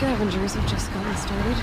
Scavengers have just gotten started.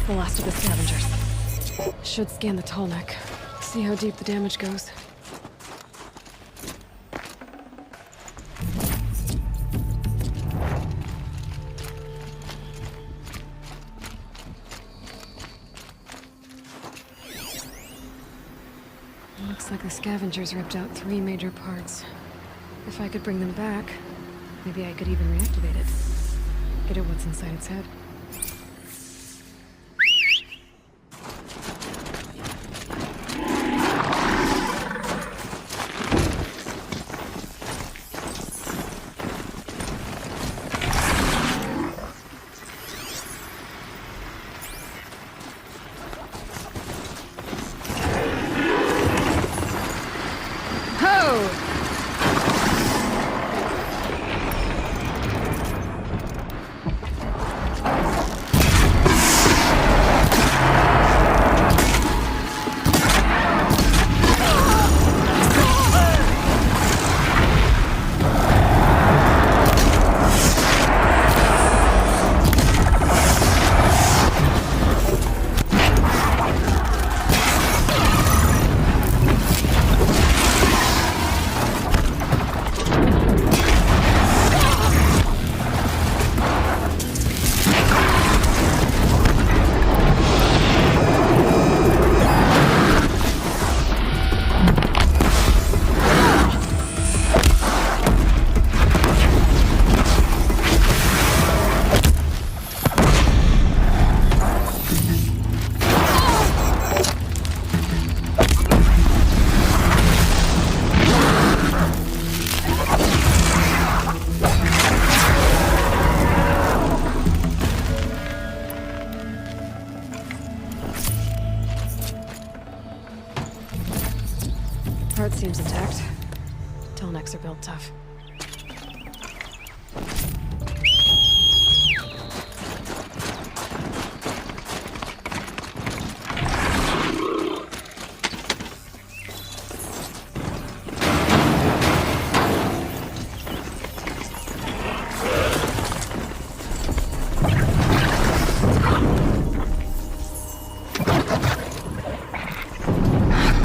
The last of the scavengers. Should scan the tall neck. See how deep the damage goes. Looks like the scavengers ripped out 3 major parts. If I could bring them back, maybe I could even reactivate it. Get at what's inside its head. part seems intact. Telnecks are built tough.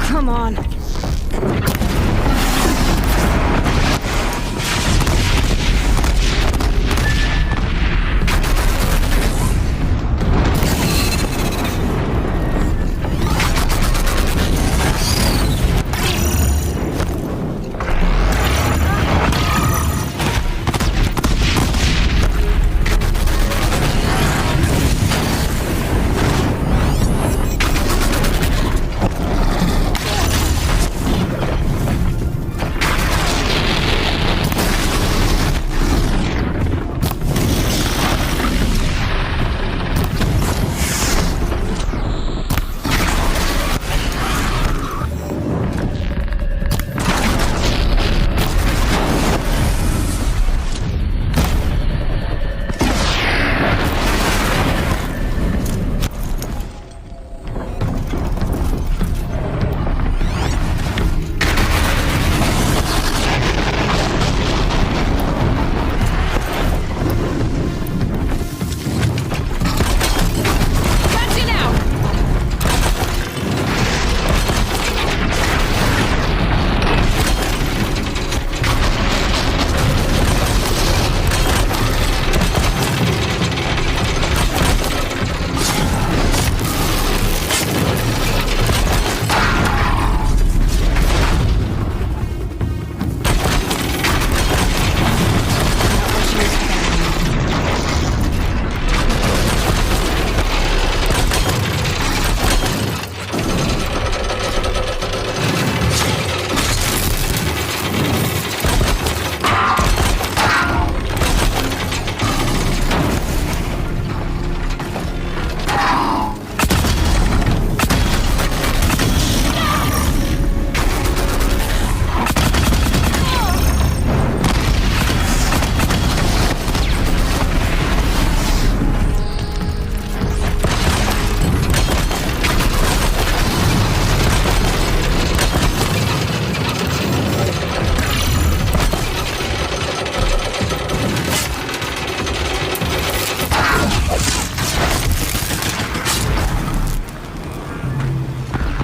Come on.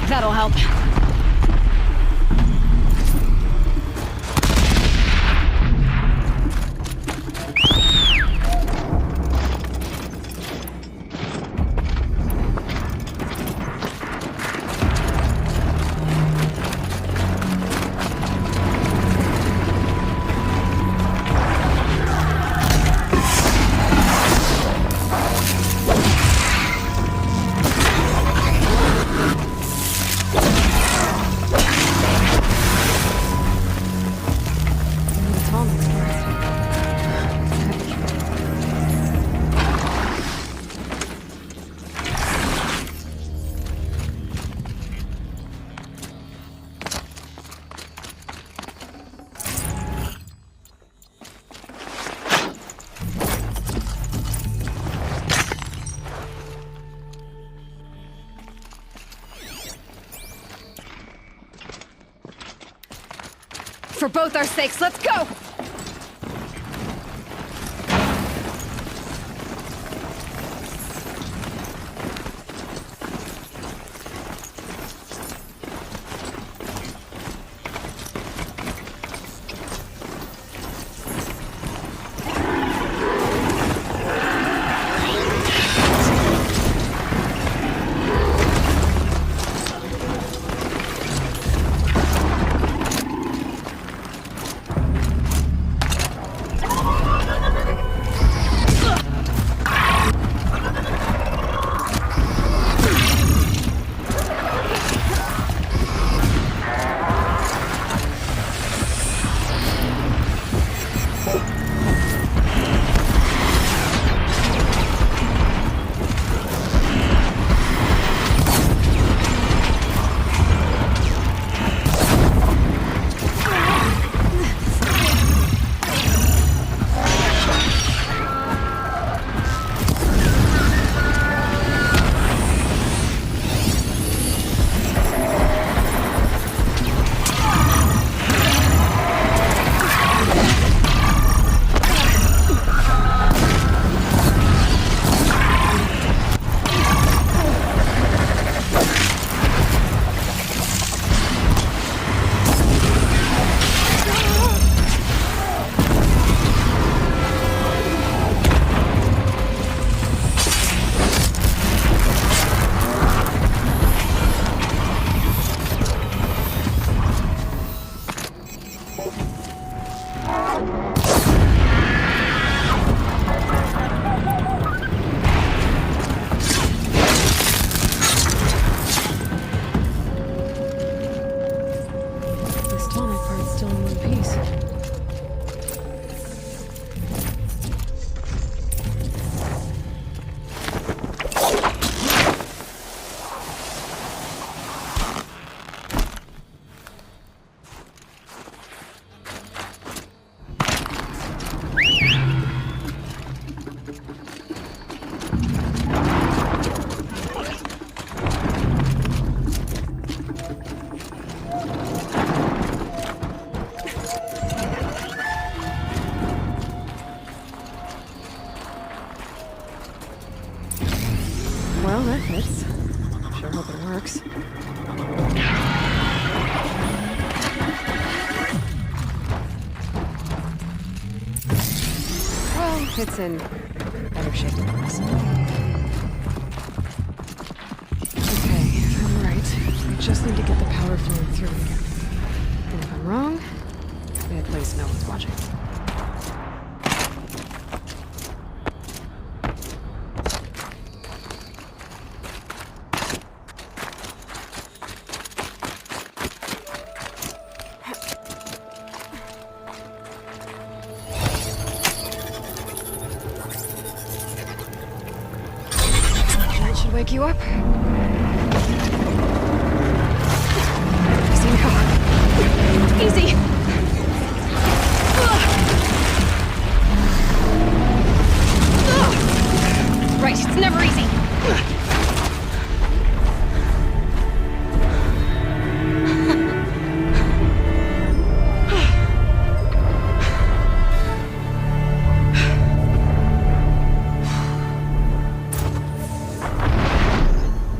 That'll help. For both our sakes, let's go! Well, that fits. Sure hope it works. Well, it's in better shape than the rest. Okay, I'm right. I just need to get the power flowing through again. And if I'm wrong, at least no one's watching. That should wake you up. Easy now. Easy! Right, it's never easy.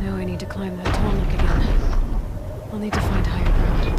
Now I need to climb that tall neck again. I'll need to find higher ground.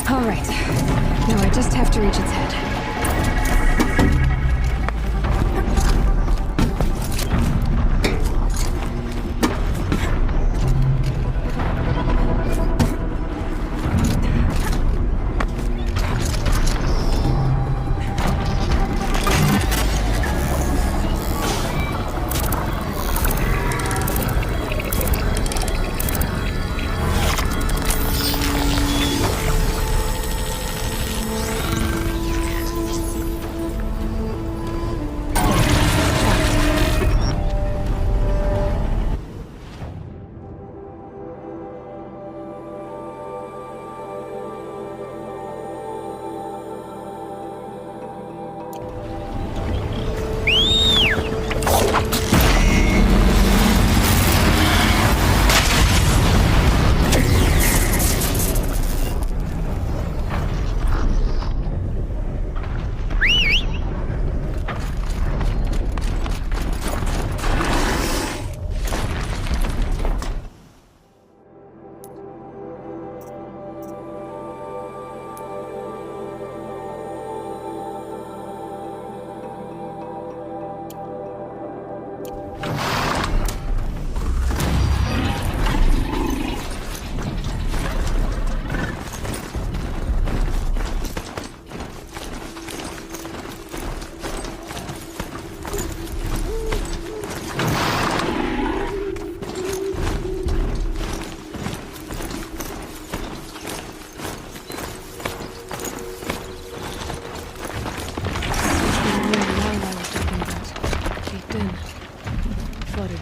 Alright. Now I just have to reach its head.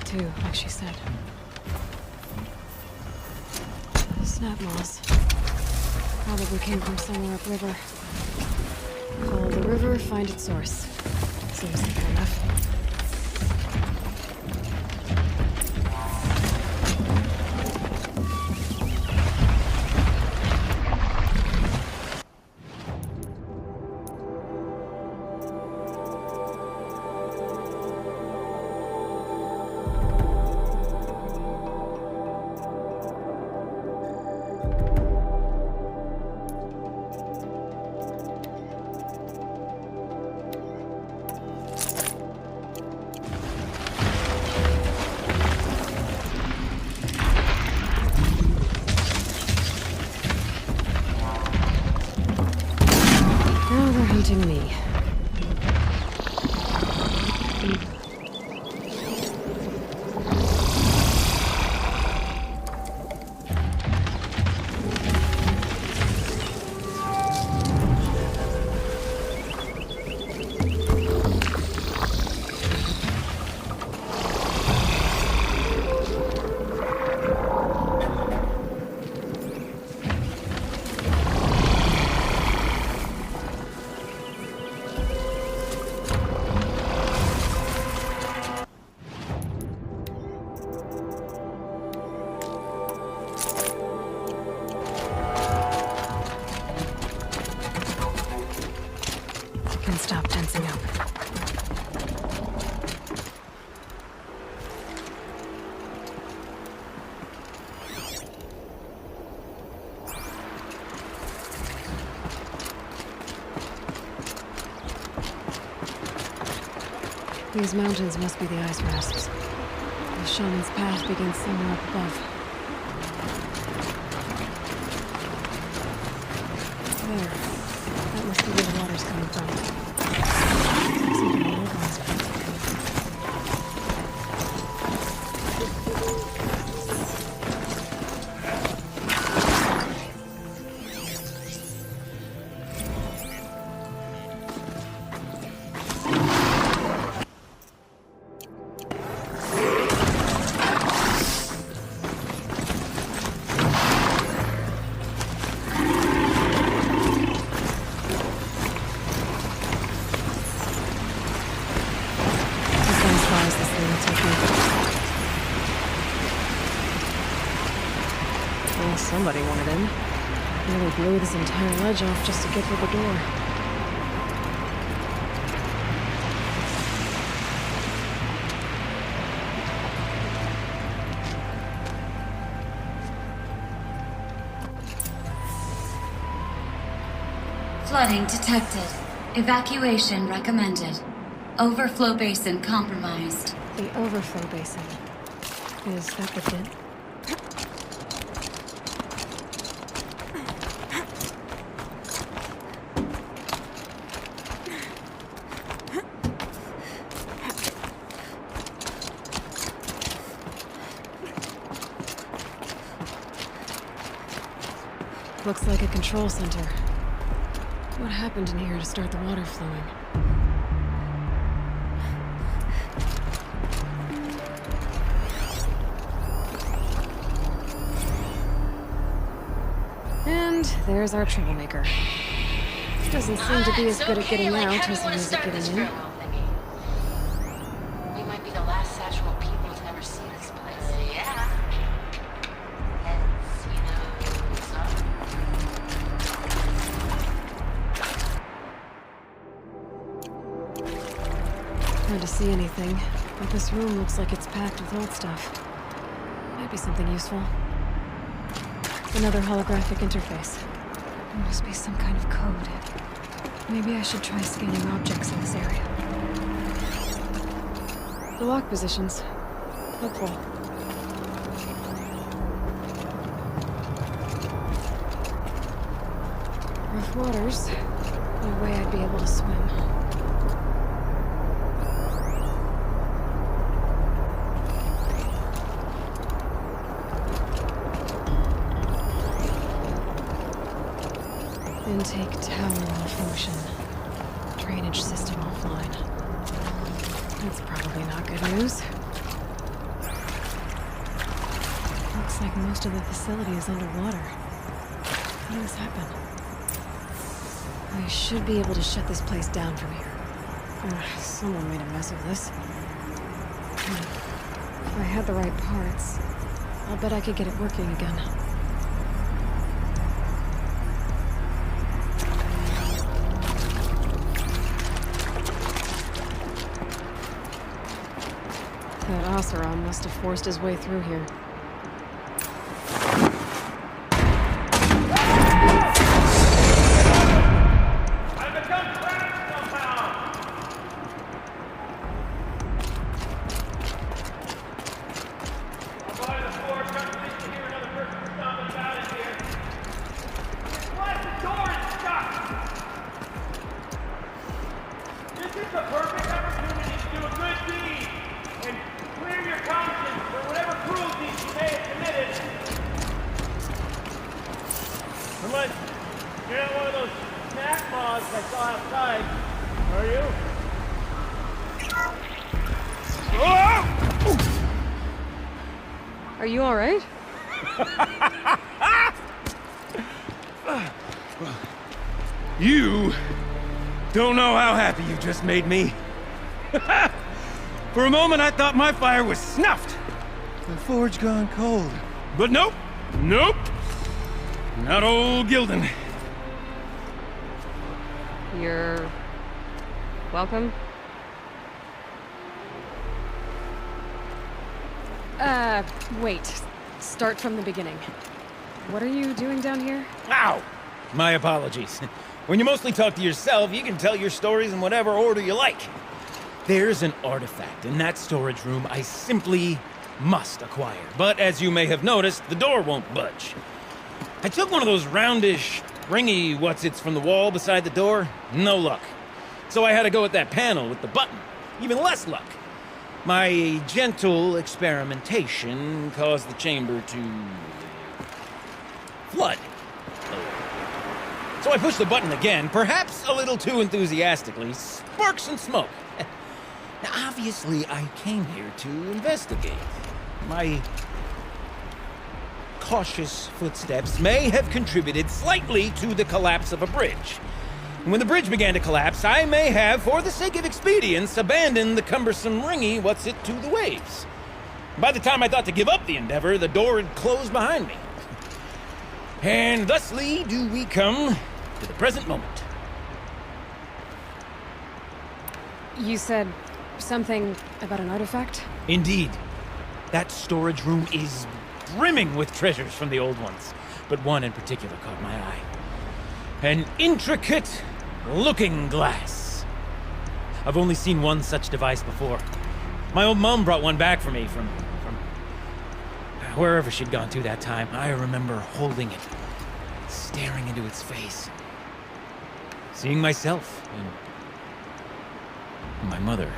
Too, like she said. Snap moss. Probably came from somewhere upriver. Follow the river, find its source. Seems simple enough. These mountains must be the ice rasps. The shaman's path begins somewhere up above. There. That must be where the water's coming from. Something more on this place. Somebody wanted in. Nearly blew this entire ledge off just to get through the door. Flooding detected. Evacuation recommended. Overflow basin compromised. The overflow basin. Is that the dent? Looks like a control center. What happened in here to start the water flowing? And there's our troublemaker. Doesn't seem to be as good at getting out as he is at getting in. We might be the last Satchel people to ever see this place. Yeah. Hence, you know, some. Hard to see anything, but this room looks like it's packed with old stuff. Might be something useful. Another holographic interface. There must be some kind of code. Maybe I should try scanning objects in this area. The lock positions. Helpful. Rough waters. No way I'd be able to swim. Intake tower malfunction. Drainage system offline. That's probably not good news. Looks like most of the facility is underwater. How did this happen? I should be able to shut this place down from here. Someone made a mess of this. If I had the right parts, I'll bet I could get it working again. That Oseram must have forced his way through here. You're not one of those snack moths I saw outside, are you? Are you all right? You don't know how happy you just made me. For a moment, I thought my fire was snuffed. The forge gone cold. But nope. Nope. Not old Gildan. You're... welcome? Wait. Start from the beginning. What are you doing down here? Ow! My apologies. When you mostly talk to yourself, you can tell your stories in whatever order you like. There's an artifact in that storage room I simply must acquire. But as you may have noticed, the door won't budge. I took one of those roundish, ringy what's-its from the wall beside the door. No luck. So I had to go with that panel with the button. Even less luck. My gentle experimentation caused the chamber to flood. So I pushed the button again, perhaps a little too enthusiastically. Sparks and smoke. Now, obviously, I came here to investigate. My cautious footsteps may have contributed slightly to the collapse of a bridge. And when the bridge began to collapse, I may have, for the sake of expedience, abandoned the cumbersome ringy what's-it to the waves. By the time I thought to give up the endeavor, the door had closed behind me. And thusly do we come to the present moment. You said something about an artifact? Indeed. That storage room is brimming with treasures from the old ones, but one in particular caught my eye. An intricate looking glass. I've only seen one such device before. My old mum brought one back for me from wherever she'd gone to that time. I remember holding it, staring into its face, seeing myself and my mother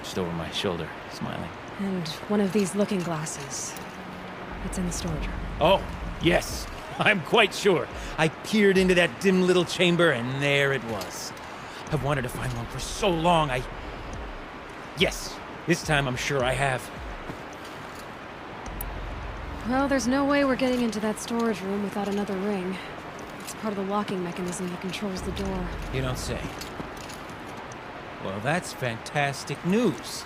just over my shoulder, smiling. And one of these looking glasses. It's in the storage room. Oh, yes. I'm quite sure. I peered into that dim little chamber, and there it was. I've wanted to find one for so long, Yes, this time I'm sure I have. Well, there's no way we're getting into that storage room without another ring. It's part of the locking mechanism that controls the door. You don't say. Well, that's fantastic news.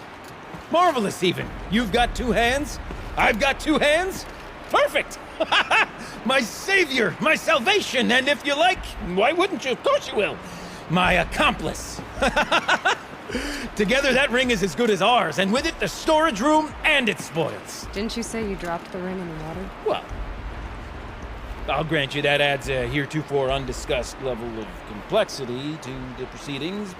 Marvelous, even. You've got two hands. I've got two hands. Perfect! My savior, my salvation, and if you like, why wouldn't you? Of course you will. My accomplice. Together, that ring is as good as ours, and with it, the storage room and its spoils. Didn't you say you dropped the ring in the water? Well, I'll grant you that adds a heretofore undiscussed level of complexity to the proceedings.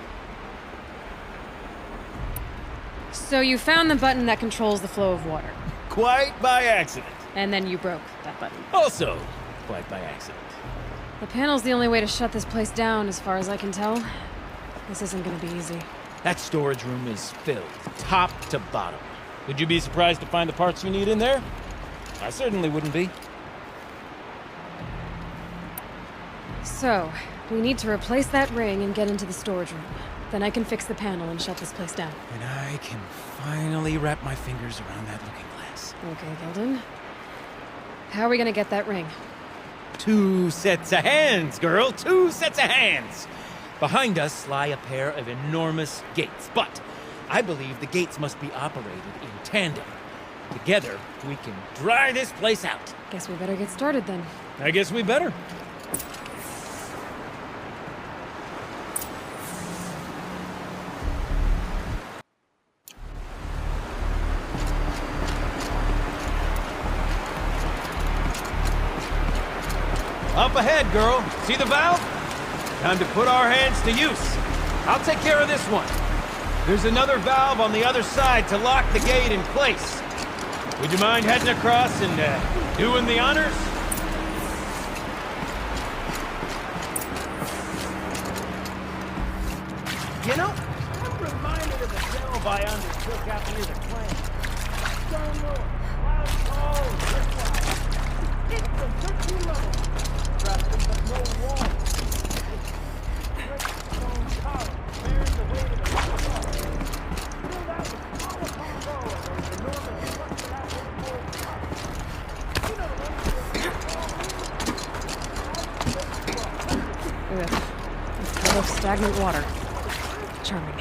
So you found the button that controls the flow of water. Quite by accident. And then you broke that button. Also, quite by accident. The panel's the only way to shut this place down, as far as I can tell. This isn't gonna be easy. That storage room is filled, top to bottom. Would you be surprised to find the parts you need in there? I certainly wouldn't be. So, we need to replace that ring and get into the storage room. Then I can fix the panel and shut this place down. And I can finally wrap my fingers around that looking glass. Okay, Gilden. How are we gonna get that ring? 2 sets of hands, girl! 2 sets of hands! Behind us lie a pair of enormous gates, but I believe the gates must be operated in tandem. Together, we can dry this place out. Guess we better get started then. I guess we better. Up ahead, girl. See the valve? Time to put our hands to use. I'll take care of this one. There's another valve on the other side to lock the gate in place. Would you mind heading across and doing the honors? You know, I'm reminded of the delve I undertook out near the plant. Stone North, cloud tall, driftwise. It's a 13 level. Trusting but no wall. Great stone column bearing the weight of the whole wall. Filled out with polycon row of those enormous rusted out wood poles. You know the ones Ugh. It's full of stagnant water. Charming.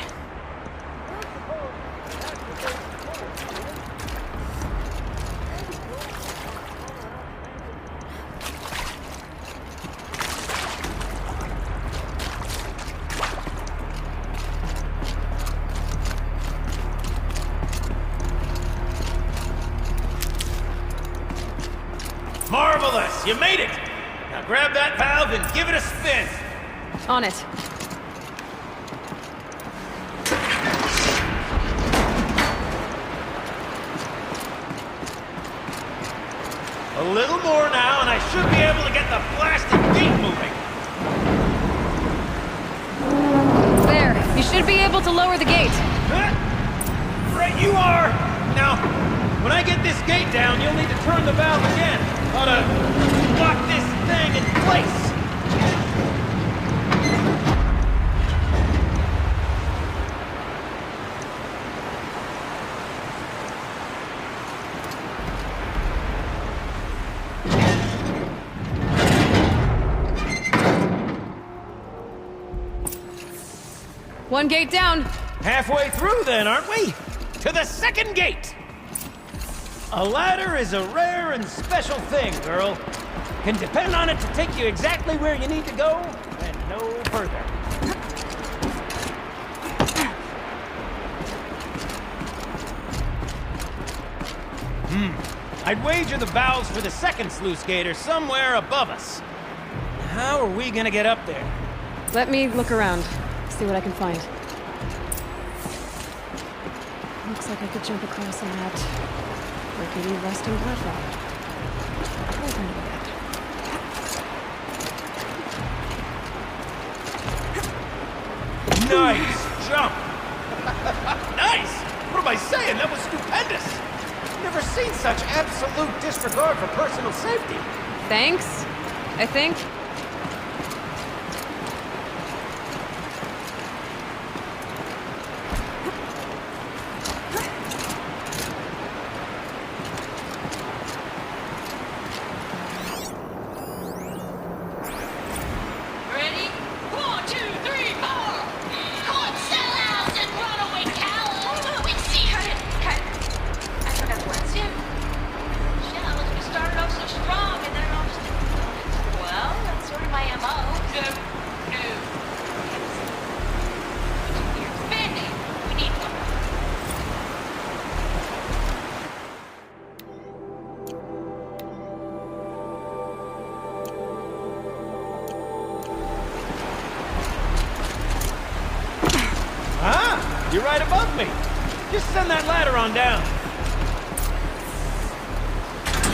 Marvelous! You made it! Now grab that valve and give it a spin! On it. A little more now, and I should be able to get the blasted gate moving. There. You should be able to lower the gate. Right you are! Now, when I get this gate down, you'll need to turn the valve again. Ought to lock this thing in place. One gate down. Halfway through then, aren't we? To the second gate! A ladder is a rare and special thing, girl. Can depend on it to take you exactly where you need to go, and no further. I'd wager the valves for the second sluice gate are somewhere above us. How are we gonna get up there? Let me look around. See what I can find. Looks like I could jump across on that rickety rusting platform. We'll find a way out. Nice jump! Nice! What am I saying? That was stupendous! Never seen such absolute disregard for personal safety. Thanks, I think. Ready? 1, 2, 3, 4! Caught sellouts and runaway cowards! We see her! I forgot the words. Shallows, we started off so strong and then all just... Well, that's sort of my MO. No. You're spending. We need one. Ah! You're right above me. Just send that ladder on down.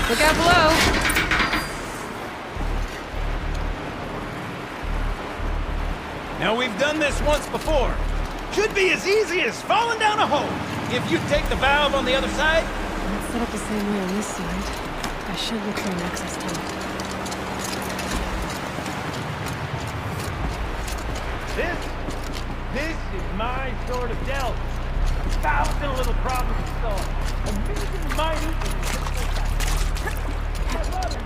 Look out below. Now, we've done this once before. Should be as easy as falling down a hole. If you take the valve on the other side. It's set up the same way on this side. I should look for an access tunnel. This is my sort of delve. 1,000 little problems to solve. Amazing, mighty, and just like that. I love it.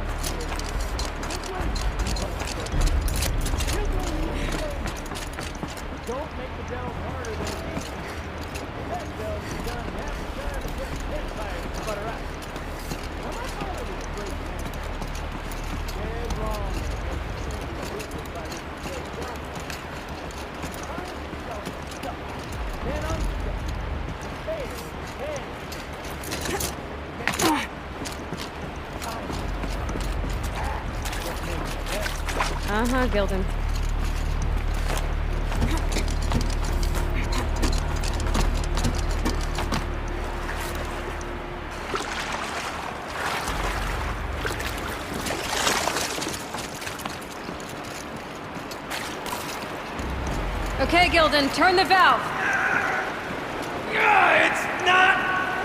Don't make the delve harder than it needs to be. That delve is done half the time to get hit by it and sputter out. Now, my father was a great man. Dead wrong. By this great delve. Then I'm stuck. Fail. Uh-huh, Gilden. Okay, Gilden, turn the valve. It's not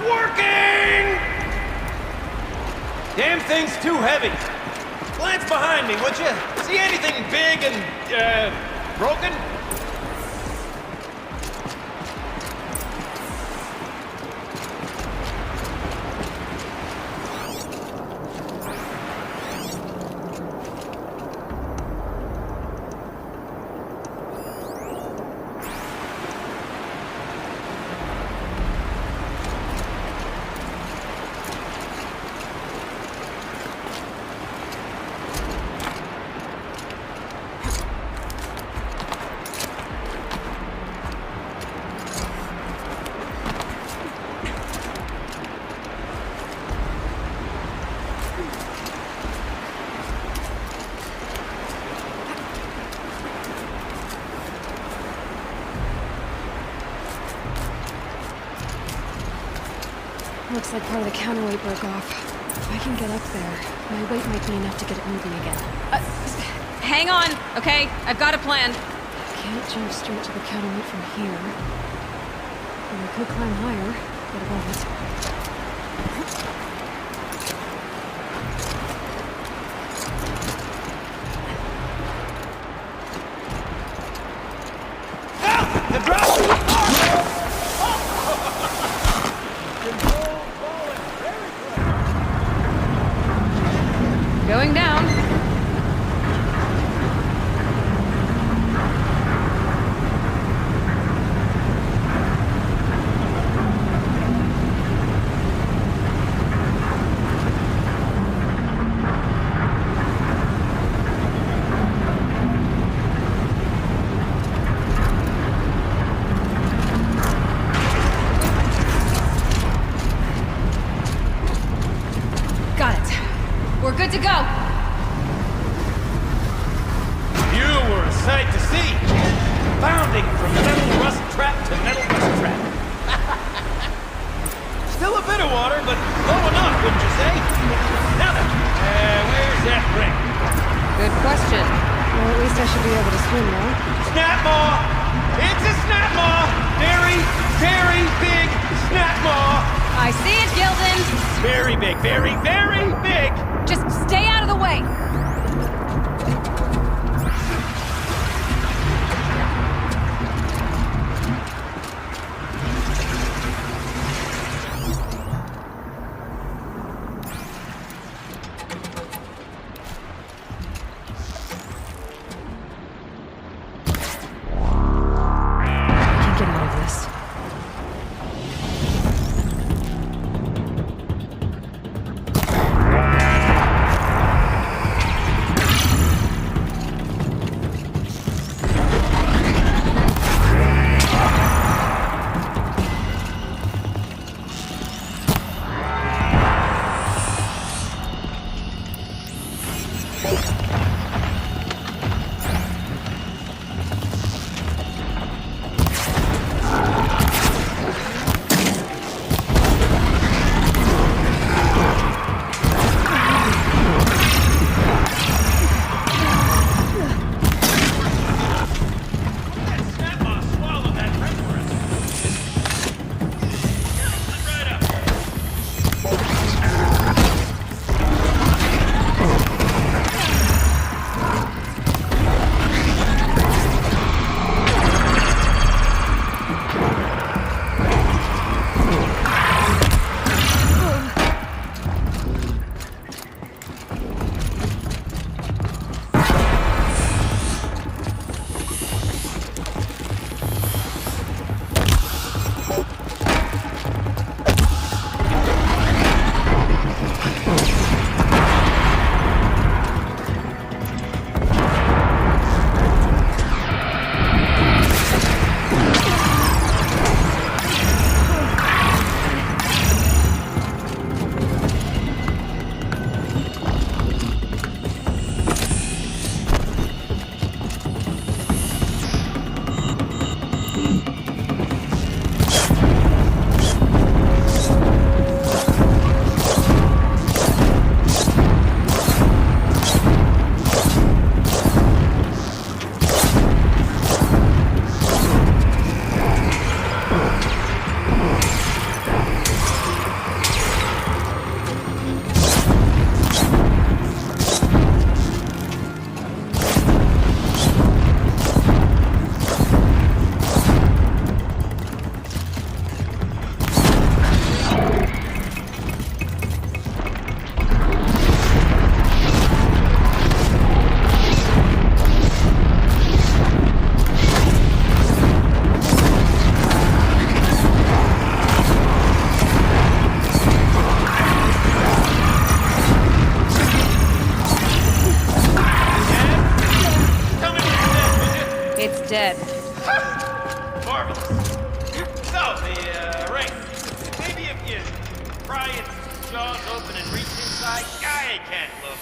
working! Damn thing's too heavy. Glance behind me, would you? See anything big and, broken? Looks like part of the counterweight broke off. If I can get up there, my weight might be enough to get it moving again. Hang on, okay? I've got a plan. Can't jump straight to the catapult from here. And I could climb higher, but I won't. The drop! Going down. Got it. We're good to go. You were a sight to see. Bounding from metal rust trap to metal rust trap. Still a bit of water, but low enough, wouldn't you say? Now then, where's that ring? Good question. Well, at least I should be able to swim now. Snap maw! It's a snap maw! Very, very big snap maw! I see it, Gildan. Very big, very, very big! Just stay out of the way. I can get out of this. Snap maw swallowed that ring for us. Right up. Dead. Marvelous. So, the ring. Maybe if you pry its jaws open and reach inside, I can't look.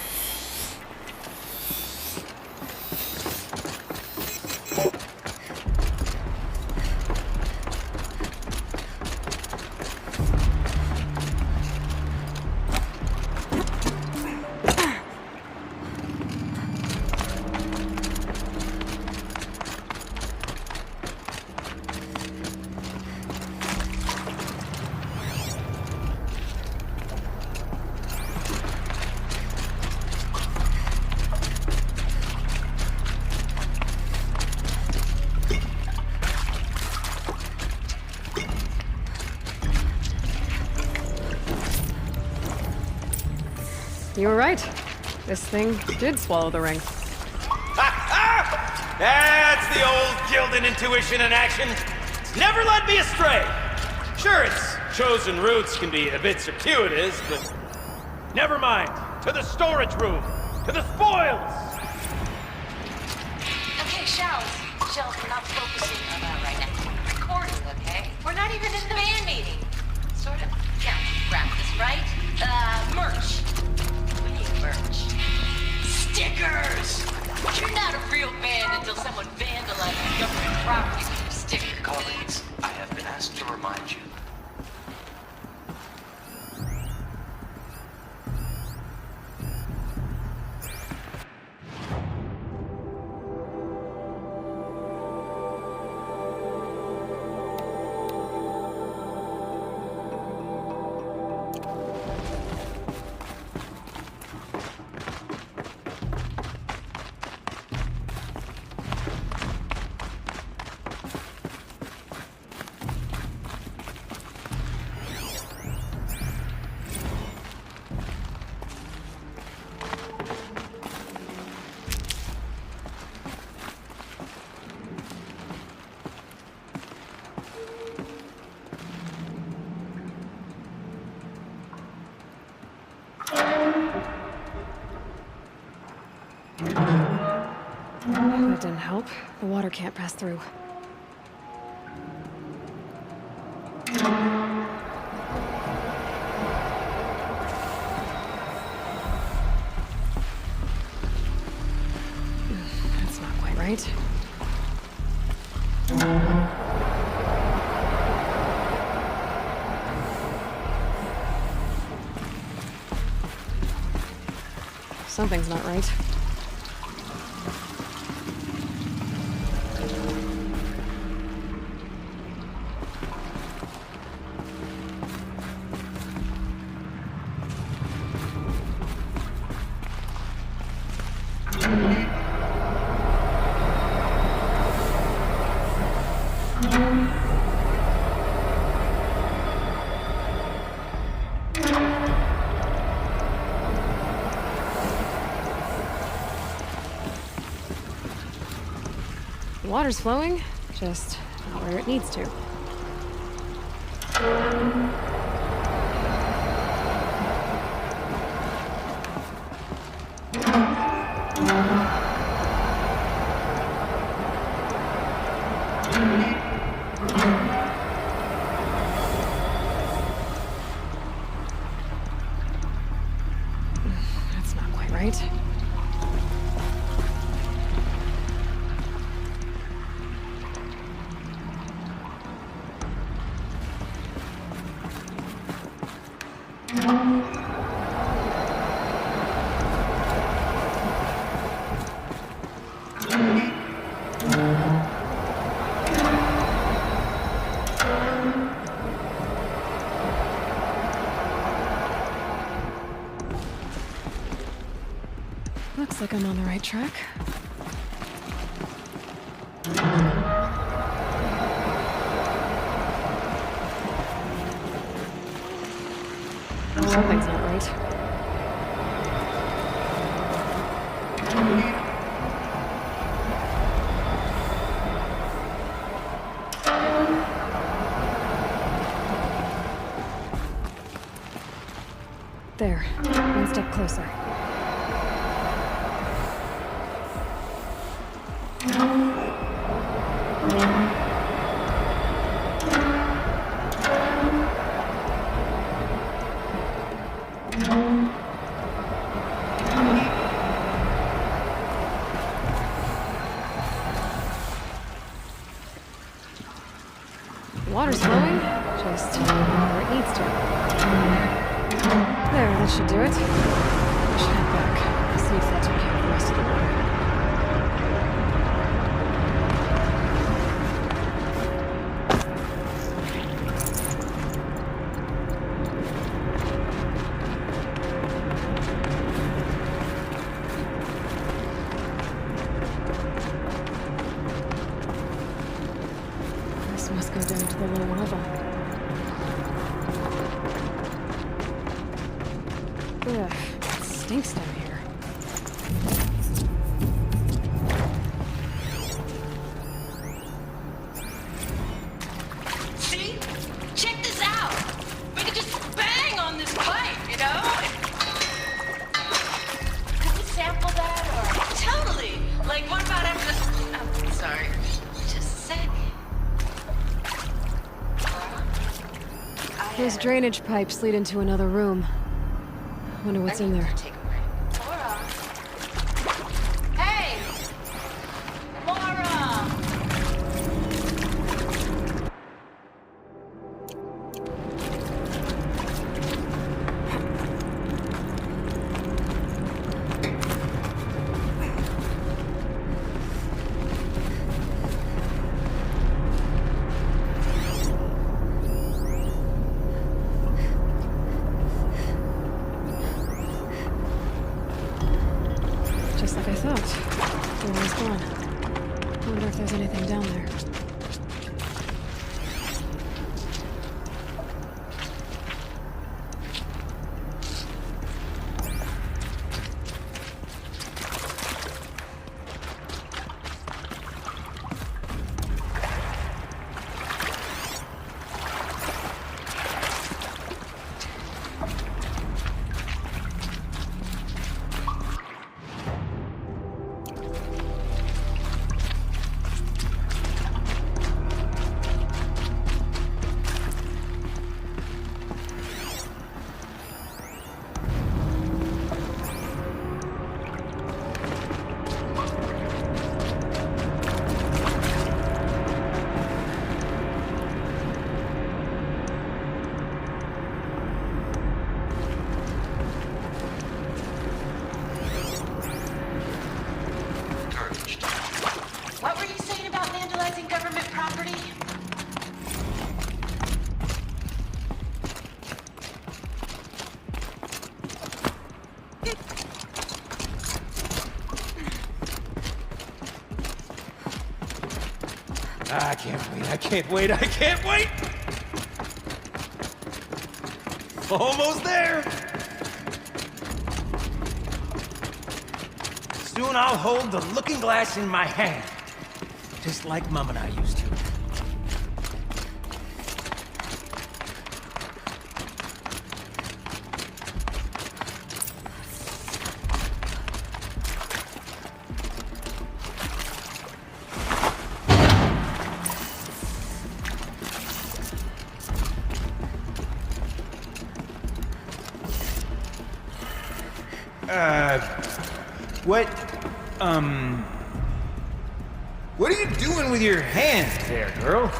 You were right. This thing did swallow the ring. That's the old Gildan intuition in action. It's never led me astray. Sure, its chosen routes can be a bit circuitous, but never mind. To the storage room. To the spoils. Okay, Shells. Shells, we're not focusing on that right now. We're recording, okay? We're not even in the band meeting. Sort of. Yeah, practice, right? Merch. We need merch. Stickers! You're not a real band until someone vandalizes government property with your sticker. Colleagues, I have been asked to remind you. That didn't help. The water can't pass through. That's not quite right. Something's not right. The water's flowing, just not where it needs to. That's not quite right. Looks like I'm on the right track. Something's not right. There, one step closer. The water's flowing, just where it needs to. There, that should do it. I should head back, see if that took care of the rest of the water. This must go down to the lower level. Ugh, it's stinks down here. See? Check this out. We could just bang on this pipe, you know? Could we sample that or? Totally. Like, what about after this? Oh, sorry. Just a sec. Those drainage pipes lead into another room. Wonder what's in there. Take a break. Laura. Hey! Laura! Just like I thought. Door is gone. Wonder if there's anything down there. Encouraged. What were you saying about vandalizing government property? I can't wait, I can't wait, I can't wait! Almost there! Soon I'll hold the looking glass in my hand, just like Mom and I used to. What are you doing with your hand there, girl?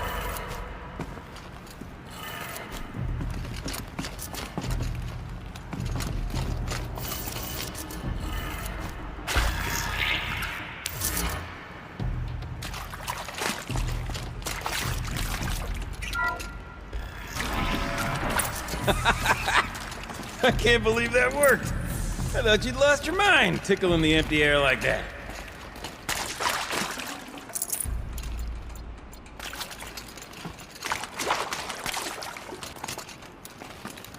I can't believe that worked. I thought you'd lost your mind, tickling the empty air like that.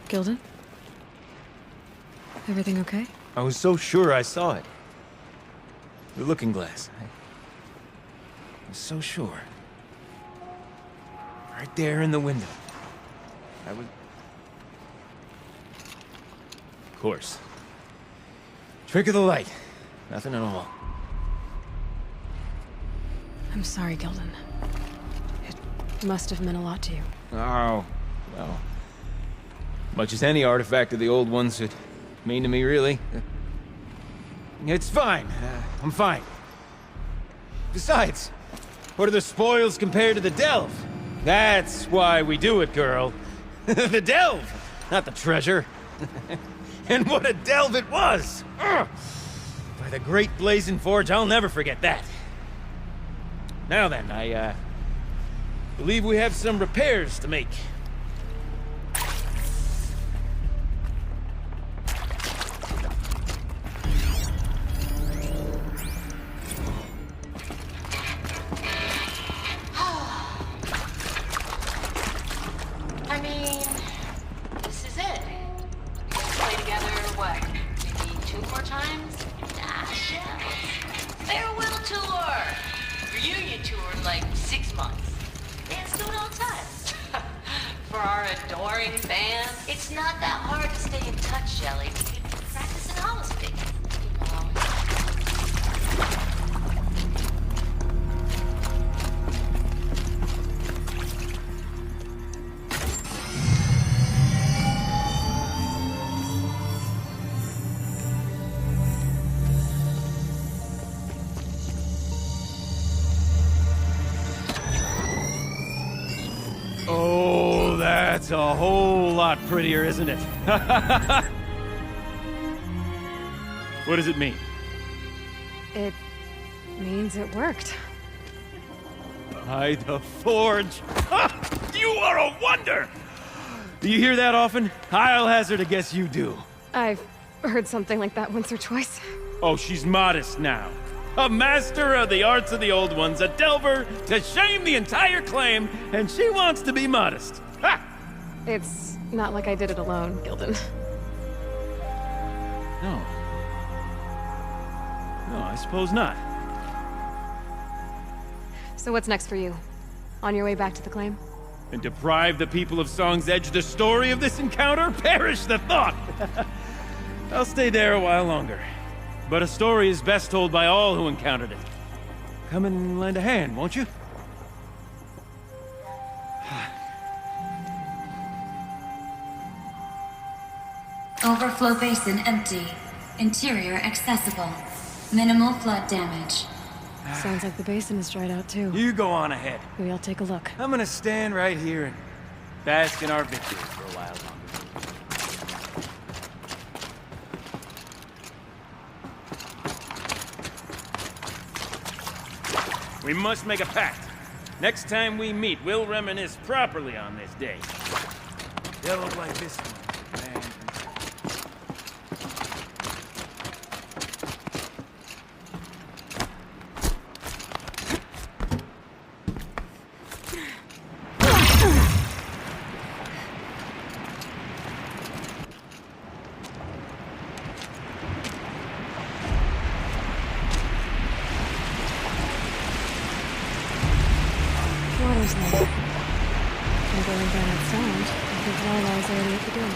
Gilden? Everything okay? I was so sure I saw it. The looking glass. I was so sure. Right there in the window. I was... Of course. Trick of the light. Nothing at all. I'm sorry, Gilden. It must have meant a lot to you. Oh, well. Much as any artifact of the old ones would mean to me, really. It's fine. I'm fine. Besides, what are the spoils compared to the delve? That's why we do it, girl. The delve, not the treasure. And what a delve it was! Ugh. By the Great Blazing Forge, I'll never forget that. Now then, I believe we have some repairs to make. I mean, this is it. We play together, what, maybe 2 more times? Nah, shells. Farewell tour! Reunion tour in like 6 months. Fans do it all the time. For our adoring fans, it's not that hard to stay in touch, Shelly. We could practice in honesty. You know. Oh, that's a whole lot prettier, isn't it? What does it mean? It means it worked. By the forge. You are a wonder! Do you hear that often? I'll hazard a guess you do. I've heard something like that once or twice. Oh, she's modest now. A master of the arts of the old ones, a delver to shame the entire claim, and she wants to be modest. Ha! It's not like I did it alone, Gildan. No. No, I suppose not. So what's next for you? On your way back to the claim? And deprive the people of Song's Edge the story of this encounter? Perish the thought! I'll stay there a while longer. But a story is best told by all who encountered it. Come and lend a hand, won't you? Overflow basin empty. Interior accessible. Minimal flood damage. Sounds like the basin is dried out too. You go on ahead. Maybe I'll take a look. I'm gonna stand right here and bask in our victory for a while longer. We must make a pact. Next time we meet, we'll reminisce properly on this day. They'll look like this one, man. Water's low. And going by that sound, I think Aloy's already at the door.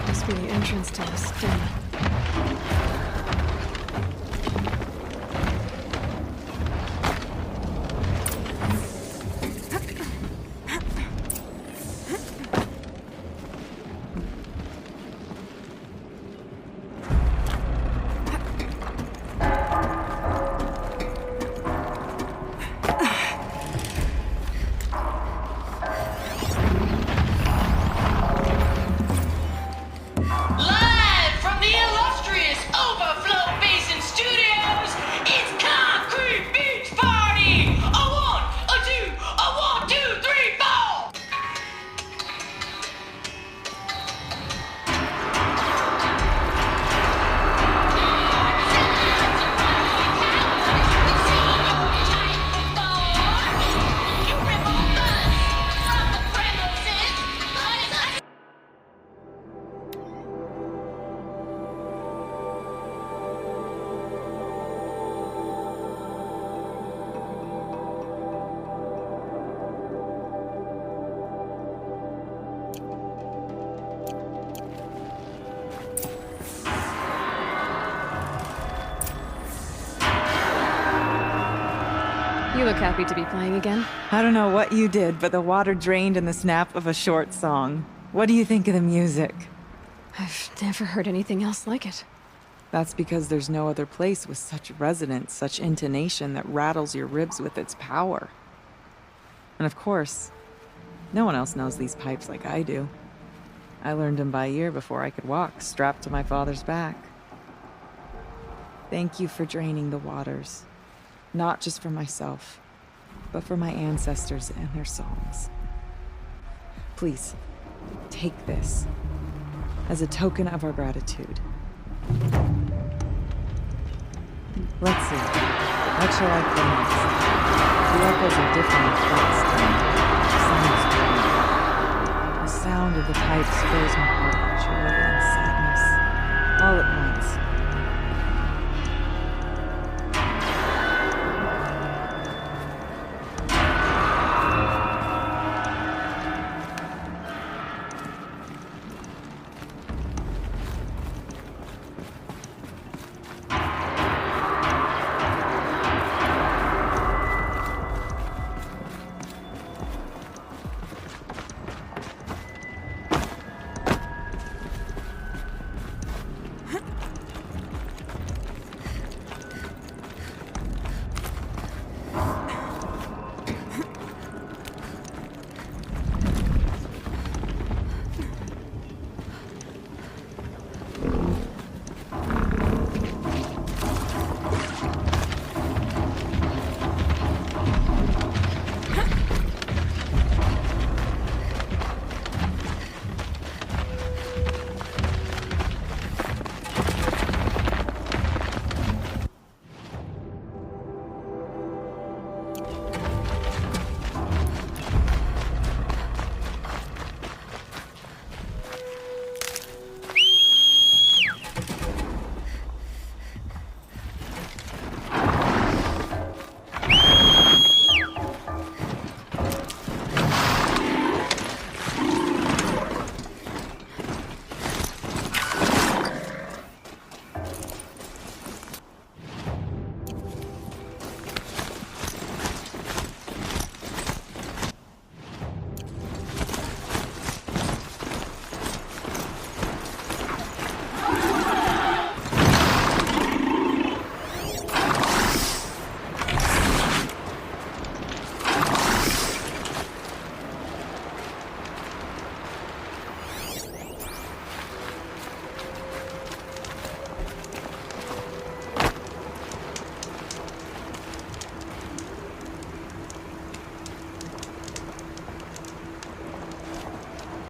Must be the entrance to this den. Live from the illustrious You look happy to be playing again. I don't know what you did, but the water drained in the snap of a short song. What do you think of the music? I've never heard anything else like it. That's because there's no other place with such resonance, such intonation that rattles your ribs with its power. And of course, no one else knows these pipes like I do. I learned them by ear before I could walk, strapped to my father's back. Thank you for draining the waters. Not just for myself, but for my ancestors and their songs. Please, take this as a token of our gratitude. Let's see. What shall I play next? The echoes are different and fast. The sound of the pipes fills my heart.